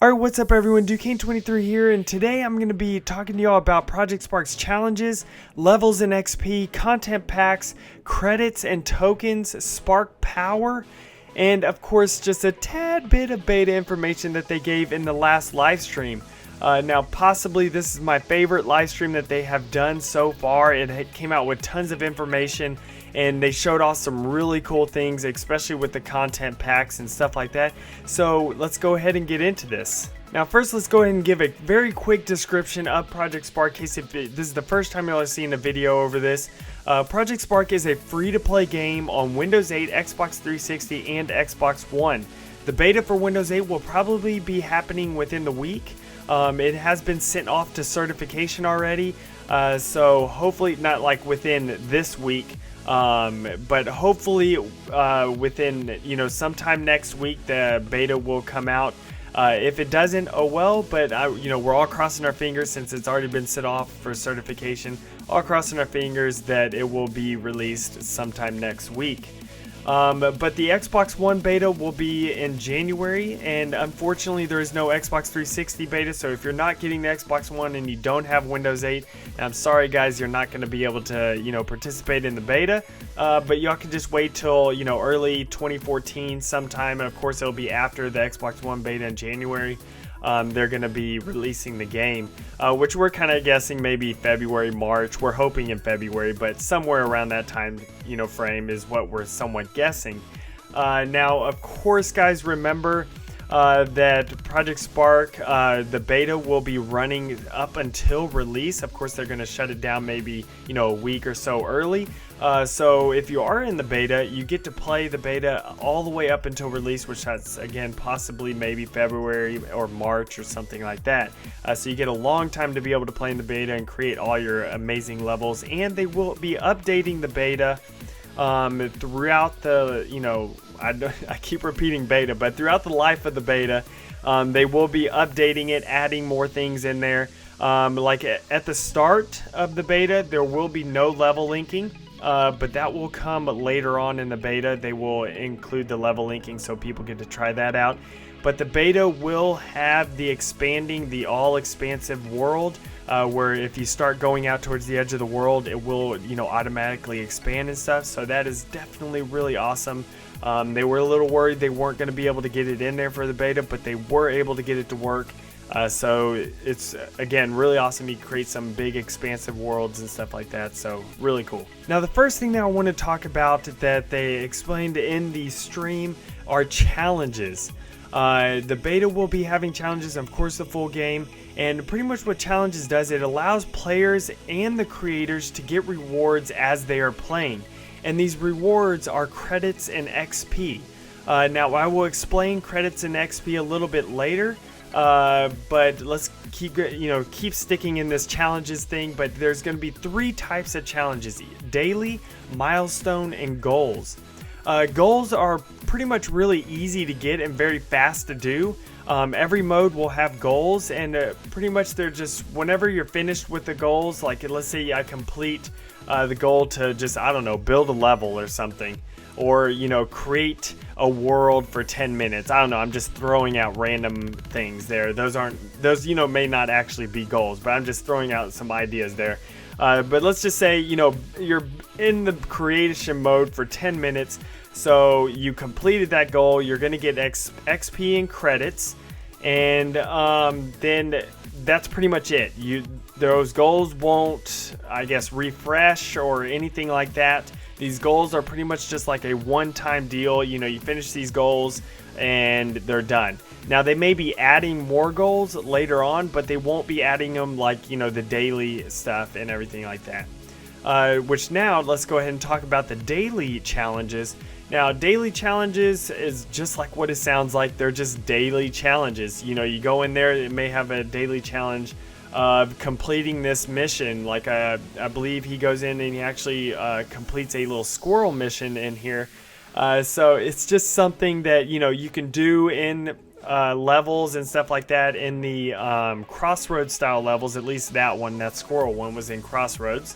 Alright, what's up everyone, Duquesne23 here, and today I'm going to be talking to y'all about Project Spark's challenges, levels in XP, content packs, credits and tokens, Spark Power, and of course just a tad bit of beta information that they gave in the last live stream. Now possibly this is my favorite live stream that they have done so far. It came out with tons of information and they showed off some really cool things, especially with the content packs and stuff like that. So let's go ahead and get into this. Now first let's go ahead and give a very quick description of Project Spark, in case if this is the first time y'all are seeing a video over this. Project Spark is a free-to-play game on Windows 8, Xbox 360, and Xbox One. The beta for Windows 8 will probably be happening within the week. It has been sent off to certification already, so hopefully not like within this week, but hopefully within sometime next week the beta will come out. If it doesn't, oh well, but we're all crossing our fingers since it's already been sent off for certification. All crossing our fingers that it will be released sometime next week. But the Xbox One beta will be in January, and unfortunately there is no Xbox 360 beta, so if you're not getting the Xbox One and you don't have Windows 8, I'm sorry guys, you're not going to be able to participate in the beta, but y'all can just wait till early 2014 sometime, and of course it'll be after the Xbox One beta in January. They're going to be releasing the game, which we're kind of guessing maybe February, March. We're hoping in February, but somewhere around that time, frame is what we're somewhat guessing. Now, of course, guys, remember that Project Spark, the beta will be running up until release. Of course, they're going to shut it down maybe, a week or so early. So if you are in the beta, you get to play the beta all the way up until release, which has, again, possibly maybe February or March or something like that. So you get a long time to be able to play in the beta and create all your amazing levels. And they will be updating the beta throughout the, I keep repeating beta, but throughout the life of the beta, they will be updating it, adding more things in there. Like at the start of the beta, there will be no level linking. But that will come later on in the beta. They will include the level linking so people get to try that out. But the beta will have the all-expansive world, where if you start going out towards the edge of the world, it will, automatically expand and stuff. So that is definitely really awesome. They were a little worried they weren't going to be able to get it in there for the beta, but they were able to get it to work. So it's, again, really awesome. You create some big expansive worlds and stuff like that, so really cool. Now the first thing that I want to talk about that they explained in the stream are challenges. The beta will be having challenges, of course the full game, and pretty much what challenges does, it allows players and the creators to get rewards as they are playing, and these rewards are credits and XP. Now I will explain credits and XP a little bit later. But let's keep sticking in this challenges thing. But there's going to be 3 types of challenges: daily, milestone, and goals. Goals are pretty much really easy to get and very fast to do. Every mode will have goals, and pretty much they're just whenever you're finished with the goals, like let's say I complete the goal to just, I don't know, build a level or something, or create a world for 10 minutes. I don't know, I'm just throwing out random things there. Those may not actually be goals, but I'm just throwing out some ideas there. But let's just say you're in the creation mode for 10 minutes, so you completed that goal. You're going to get XP and credits, and then that's pretty much it. Those goals won't, I guess, refresh or anything like that. These goals are pretty much just like a one-time deal. You finish these goals and they're done. Now they may be adding more goals later on, but they won't be adding them like the daily stuff and everything like that. Which now let's go ahead and talk about the daily challenges. Now daily challenges is just like what it sounds like. They're just daily challenges. You go in there, it may have a daily challenge of completing this mission. Like I believe he goes in and he actually completes a little squirrel mission in here. So it's just something that you can do in levels and stuff like that in the Crossroads style levels. At least that squirrel one was in Crossroads.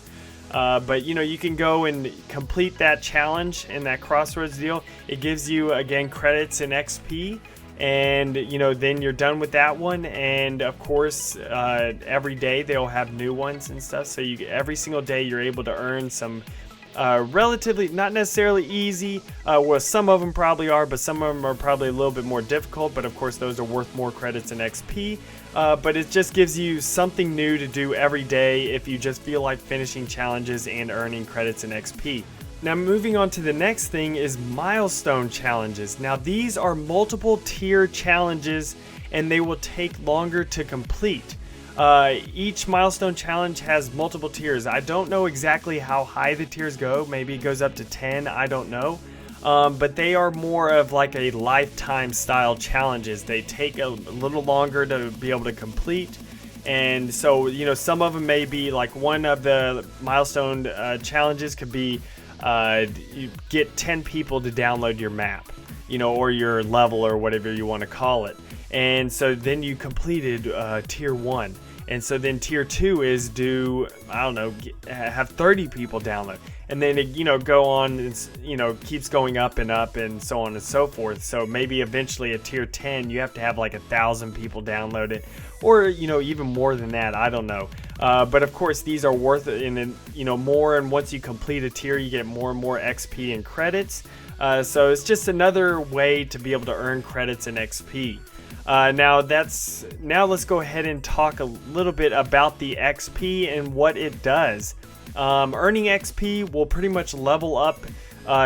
But you can go and complete that challenge in that Crossroads deal. It gives you, again, credits and XP. and then you're done with that one. And of course, every day they'll have new ones and stuff, so every single day you're able to earn some relatively, not necessarily easy, well, some of them probably are, but some of them are probably a little bit more difficult, but of course those are worth more credits and XP. But it just gives you something new to do every day if you just feel like finishing challenges and earning credits and XP. Now, moving on to the next thing is milestone challenges. Now, these are multiple tier challenges and they will take longer to complete. Each milestone challenge has multiple tiers. I don't know exactly how high the tiers go. Maybe it goes up to 10. I don't know. But they are more of like a lifetime style challenges. They take a little longer to be able to complete. And so, some of them may be like, one of the milestone challenges could be you get 10 people to download your map, or your level or whatever you want to call it. And so then you completed tier 1. And so then tier 2 is have 30 people download. And then it, go on, and, keeps going up and up and so on and so forth. So maybe eventually at tier 10, you have to have like 1,000 people download it, or, even more than that. I don't know. But of course, these are worth it, and more. And once you complete a tier, you get more and more XP and credits. So it's just another way to be able to earn credits and XP. Now let's go ahead and talk a little bit about the XP and what it does. Earning XP will pretty much level up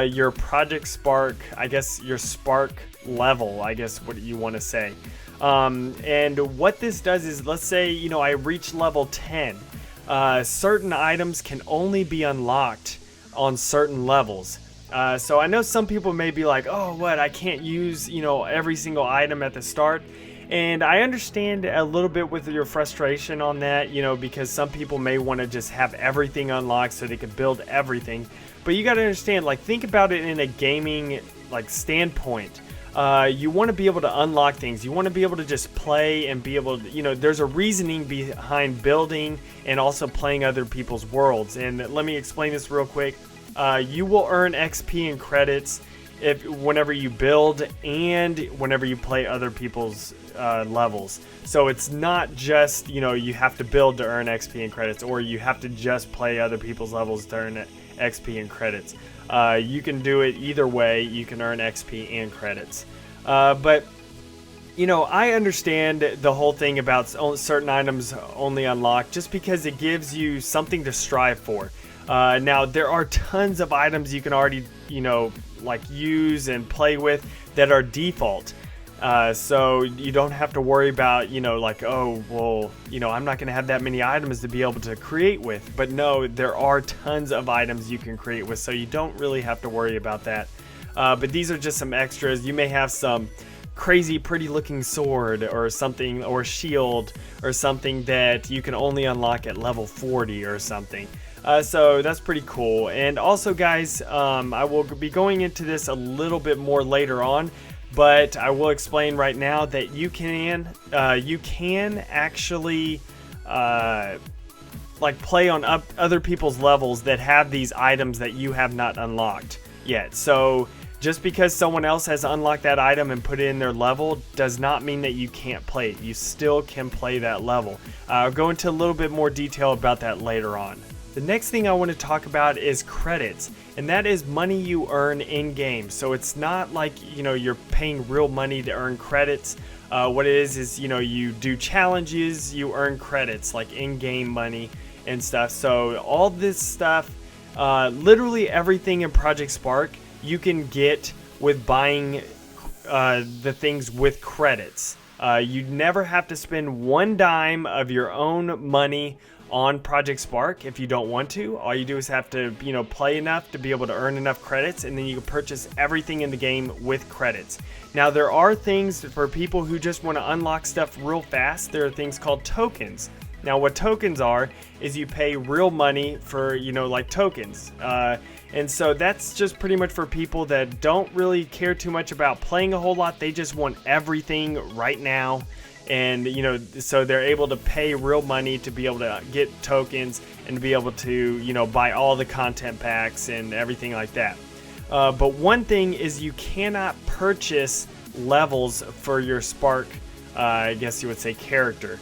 your Project Spark, I guess your Spark level, I guess what you want to say. And what this does is, let's say, I reach level 10. Certain items can only be unlocked on certain levels. So I know some people may be like, oh, what, I can't use, every single item at the start. And I understand a little bit with your frustration on that, because some people may want to just have everything unlocked so they can build everything. But you got to understand, think about it in a gaming, standpoint. You want to be able to unlock things. You want to be able to just play and be able to, there's a reasoning behind building and also playing other people's worlds. And let me explain this real quick. You will earn XP and credits whenever you build and whenever you play other people's levels. So it's not just, you have to build to earn XP and credits, or you have to just play other people's levels to earn XP and credits. You can do it either way. You can earn XP and credits. But I understand the whole thing about certain items only unlocked just because it gives you something to strive for. Now, there are tons of items you can already, use and play with that are default. So you don't have to worry about, oh, well, I'm not going to have that many items to be able to create with. But no, there are tons of items you can create with, so you don't really have to worry about that. But these are just some extras. You may have some crazy pretty looking sword or something, or shield or something that you can only unlock at level 40 or something. So that's pretty cool. And also, guys, I will be going into this a little bit more later on, but I will explain right now that you can actually play on other people's levels that have these items that you have not unlocked yet. So just because someone else has unlocked that item and put it in their level does not mean that you can't play it. You still can play that level. I'll go into a little bit more detail about that later on. The next thing I want to talk about is credits, and that is money you earn in game. So it's not like, you're paying real money to earn credits. What it is, you do challenges, you earn credits, like in-game money and stuff. So all this stuff, literally everything in Project Spark, you can get with buying the things with credits. You never have to spend one dime of your own money on Project Spark if you don't want to. All you do is have to, play enough to be able to earn enough credits, and then you can purchase everything in the game with credits. Now, there are things for people who just want to unlock stuff real fast. There are things called tokens. Now, what tokens are is you pay real money for, tokens. And so that's just pretty much for people that don't really care too much about playing a whole lot. They just want everything right now. And, so they're able to pay real money to be able to get tokens and to be able to, buy all the content packs and everything like that. But one thing is you cannot purchase levels for your Spark, I guess you would say, character.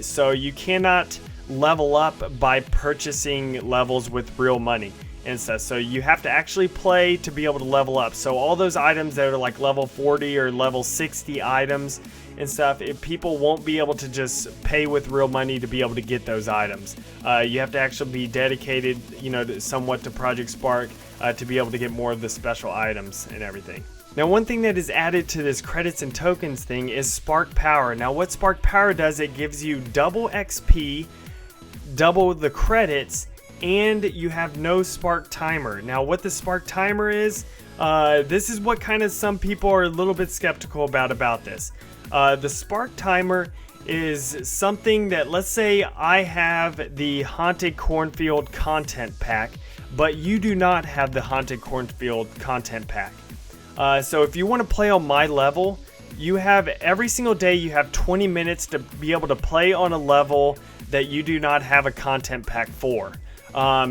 So you cannot level up by purchasing levels with real money and stuff. So you have to actually play to be able to level up. So all those items that are like level 40 or level 60 items and stuff, people won't be able to just pay with real money to be able to get those items. You have to actually be dedicated, somewhat to Project Spark to be able to get more of the special items and everything. Now, one thing that is added to this credits and tokens thing is Spark Power. Now, what Spark Power does, it gives you double XP, double the credits, and you have no Spark Timer. Now, what the Spark Timer is, this is what kind of some people are a little bit skeptical about this. The Spark Timer is something that, let's say I have the Haunted Cornfield content pack, but you do not have the Haunted Cornfield content pack. So if you want to play on my level, you have every single day you have 20 minutes to be able to play on a level that you do not have a content pack for.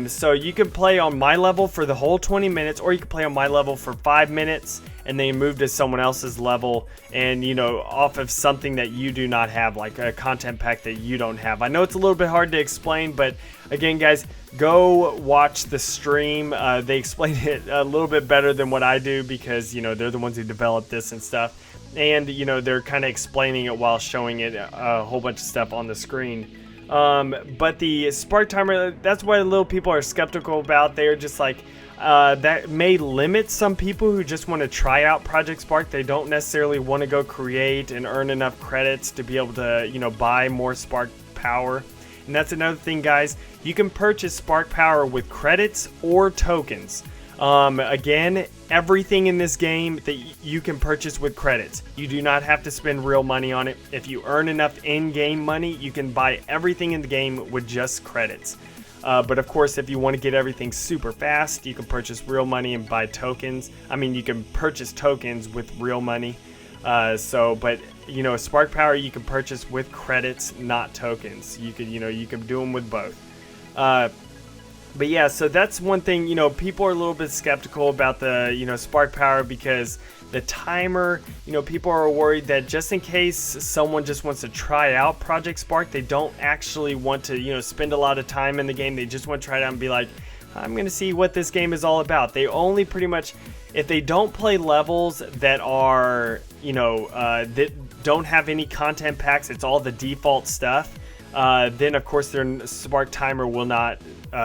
So you can play on my level for the whole 20 minutes, or you can play on my level for 5 minutes and then move to someone else's level and, off of something that you do not have, like a content pack that you don't have. I know it's a little bit hard to explain, but again, guys, go watch the stream. They explain it a little bit better than what I do because, they're the ones who developed this and stuff. And, they're kind of explaining it while showing it a whole bunch of stuff on the screen. But the Spark Timer, that's what a little people are skeptical about. They're just like, that may limit some people who just want to try out Project Spark. They don't necessarily want to go create and earn enough credits to be able to, buy more Spark Power. And that's another thing, guys. You can purchase Spark Power with credits or tokens. Again, everything in this game that you can purchase with credits. You do not have to spend real money on it. If you earn enough in-game money, you can buy everything in the game with just credits. But of course, if you want to get everything super fast, you can purchase real money and buy tokens. You can purchase tokens with real money. But Spark Power you can purchase with credits, not tokens. You can do them with both. But yeah, so that's one thing, people are a little bit skeptical about the, Spark Power because the timer, people are worried that just in case someone just wants to try out Project Spark, they don't actually want to, spend a lot of time in the game. They just want to try it out and be like, I'm going to see what this game is all about. They only pretty much, if they don't play levels that are, that don't have any content packs, it's all the default stuff, then of course their Spark Timer will not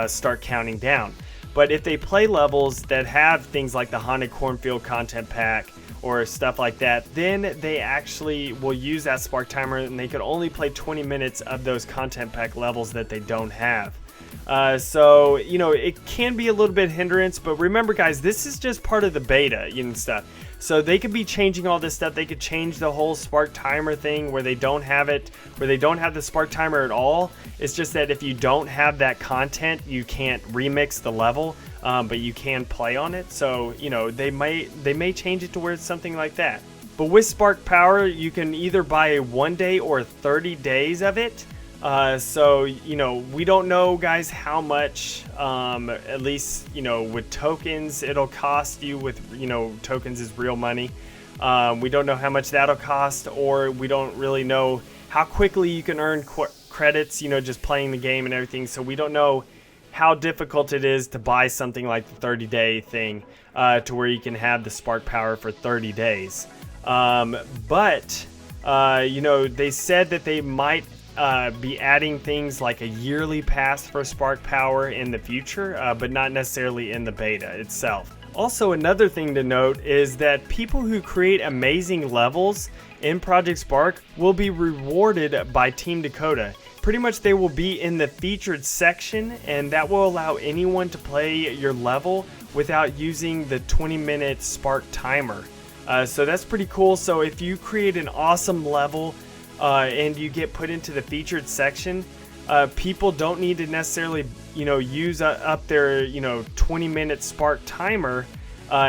start counting down. But if they play levels that have things like the Haunted Cornfield content pack or stuff like that, then they actually will use that Spark Timer and they can only play 20 minutes of those content pack levels that they don't have. So it can be a little bit hindrance, but remember, guys, this is just part of the beta and stuff. So they could be changing all this stuff. They could change the whole Spark Timer thing where they don't have it, where they don't have the Spark Timer at all. It's just that if you don't have that content, you can't remix the level, but you can play on it. So, they may change it to where it's something like that. But with Spark Power, you can either buy a 1 day or 30 days of it. So, we don't know, guys, how much, at least, with tokens, it'll cost you with, tokens is real money. We don't know how much that'll cost, or we don't really know how quickly you can earn credits, just playing the game and everything. So we don't know how difficult it is to buy something like the 30-day thing, to where you can have the Spark Power for 30 days. But they said that they might be adding things like a yearly pass for Spark Power in the future, but not necessarily in the beta itself. Also, another thing to note is that people who create amazing levels in Project Spark will be rewarded by Team Dakota. Pretty much they will be in the featured section, and that will allow anyone to play your level without using the 20-minute Spark Timer. So that's pretty cool. So if you create an awesome level and you get put into the featured section, people don't need to necessarily, use up their, 20-minute Spark Timer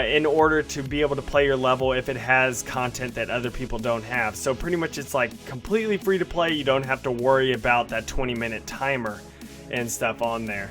in order to be able to play your level if it has content that other people don't have. So pretty much it's like completely free to play. You don't have to worry about that 20-minute timer and stuff on there.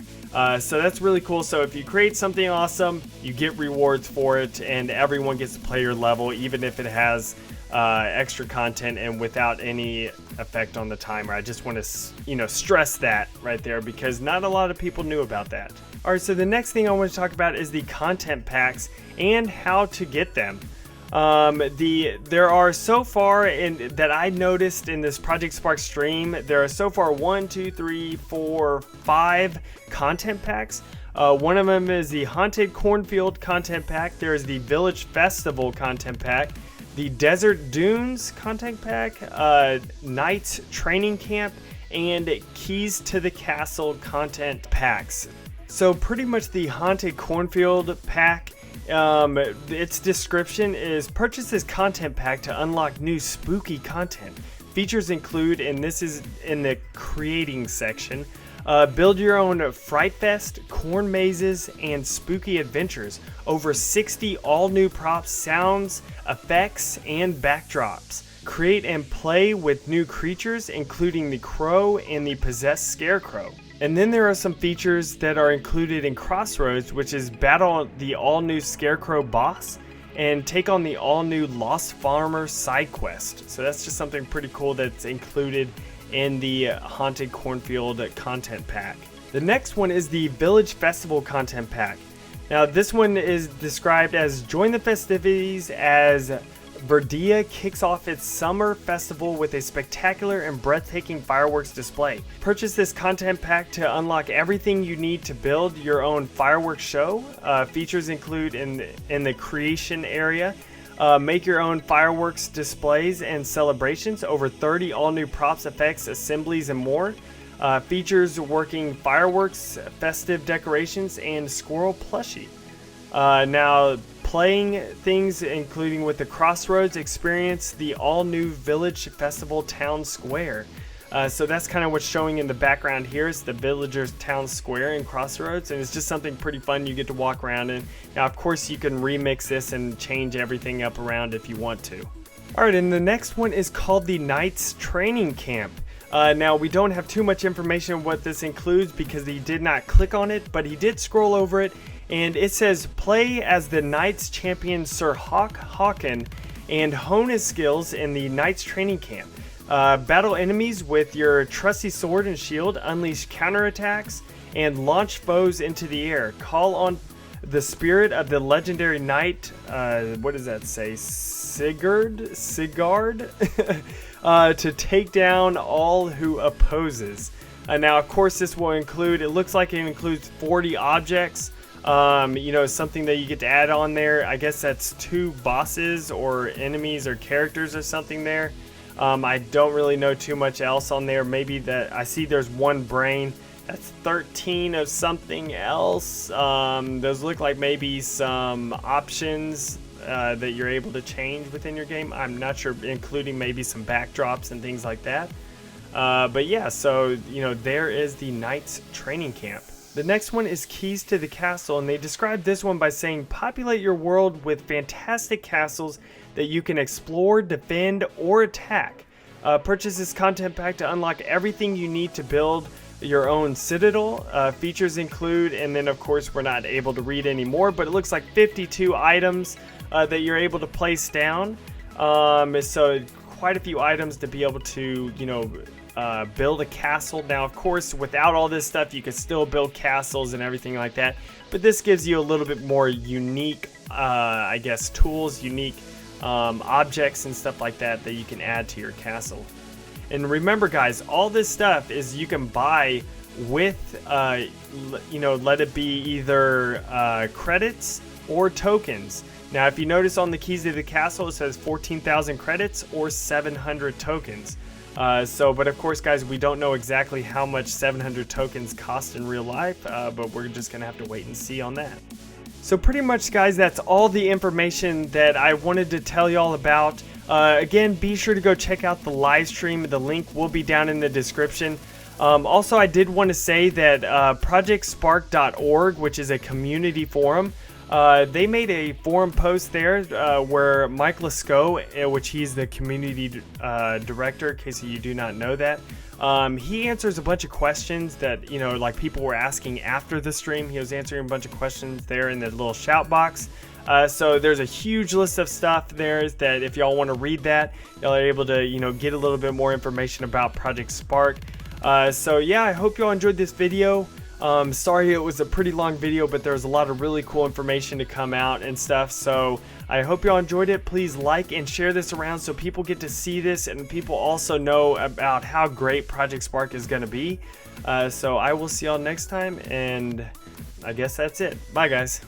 So that's really cool. So if you create something awesome, you get rewards for it, and everyone gets to play your level, even if it has extra content and without any effect on the timer. I just want to stress that right there, because not a lot of people knew about that. All right, so the next thing I want to talk about is the content packs and how to get them. There are so far that I noticed in this Project Spark stream, there are so far 5 content packs. One of them is the Haunted Cornfield content pack. There's the Village Festival content pack, the Desert Dunes content pack, Knights Training Camp, and Keys to the Castle content packs. So pretty much the Haunted Cornfield pack, its description is: purchase this content pack to unlock new spooky content. Features include, and this is in the creating section, build your own Fright Fest, corn mazes, and spooky adventures. Over 60 all new props, sounds, effects, and backdrops. Create and play with new creatures, including the Crow and the Possessed Scarecrow. And then there are some features that are included in Crossroads, which is battle the all-new Scarecrow boss and take on the all-new Lost Farmer side quest. So that's just something pretty cool that's included in the Haunted Cornfield content pack. The next one is the Village Festival content pack. Now this one is described as: join the festivities as Verdia kicks off its summer festival with a spectacular and breathtaking fireworks display. Purchase this content pack to unlock everything you need to build your own fireworks show. Features include in the creation area, make your own fireworks displays and celebrations, over 30 all new props, effects, assemblies, and more. Features working fireworks, festive decorations, and squirrel plushie. Now, playing things including with the Crossroads experience, the all-new Village Festival Town Square. So that's kind of what's showing in the background here. It's the Villagers Town Square in Crossroads, and it's just something pretty fun you get to walk around in. Now, of course, you can remix this and change everything up around if you want to. All right, and the next one is called the Knights Training Camp. Now, we don't have too much information on what this includes because he did not click on it, but he did scroll over it. And it says, play as the Knights champion Sir Hawken and hone his skills in the Knights Training Camp. Battle enemies with your trusty sword and shield, unleash counterattacks, and launch foes into the air. Call on the spirit of the legendary knight, what does that say? Sigurd? To take down all who opposes. Now, of course, this will include, it looks like it includes 40 objects. Something that you get to add on there. I guess that's 2 bosses or enemies or characters or something there. I don't really know too much else on there. Maybe that I see there's 1 brain. That's 13 of something else. Those look like maybe some options that you're able to change within your game. I'm not sure, including maybe some backdrops and things like that. But yeah, so there is the Knights Training Camp. The next one is Keys to the Castle, and they describe this one by saying, populate your world with fantastic castles that you can explore, defend, or attack. Purchase this content pack to unlock everything you need to build your own citadel. Features include, and then of course we're not able to read anymore, but it looks like 52 items that you're able to place down. So quite a few items to be able to, build a castle. Now, of course, without all this stuff, you could still build castles and everything like that. But this gives you a little bit more unique, tools, unique objects and stuff like that that you can add to your castle. And remember, guys, all this stuff is you can buy with, let it be either credits or tokens. Now, if you notice on the Keys to the Castle, it says 14,000 credits or 700 tokens. But of course, guys, we don't know exactly how much 700 tokens cost in real life, but we're just going to have to wait and see on that. So pretty much, guys, that's all the information that I wanted to tell y'all about. Again, be sure to go check out the live stream. The link will be down in the description. Also, I did want to say that ProjectSpark.org, which is a community forum, they made a forum post there where Mike Lasco, which he's the community director, in case you do not know that, He answers a bunch of questions that, you know, like people were asking after the stream. He was answering a bunch of questions there in the little shout box. So there's a huge list of stuff there that if y'all want to read that, y'all are able to, you know, get a little bit more information about Project Spark. So yeah, I hope y'all enjoyed this video. Sorry it was a pretty long video, but there was a lot of really cool information to come out and stuff. So I hope y'all enjoyed it. Please like and share this around so people get to see this and people also know about how great Project Spark is going to be. So I will see y'all next time, and I guess that's it. Bye guys.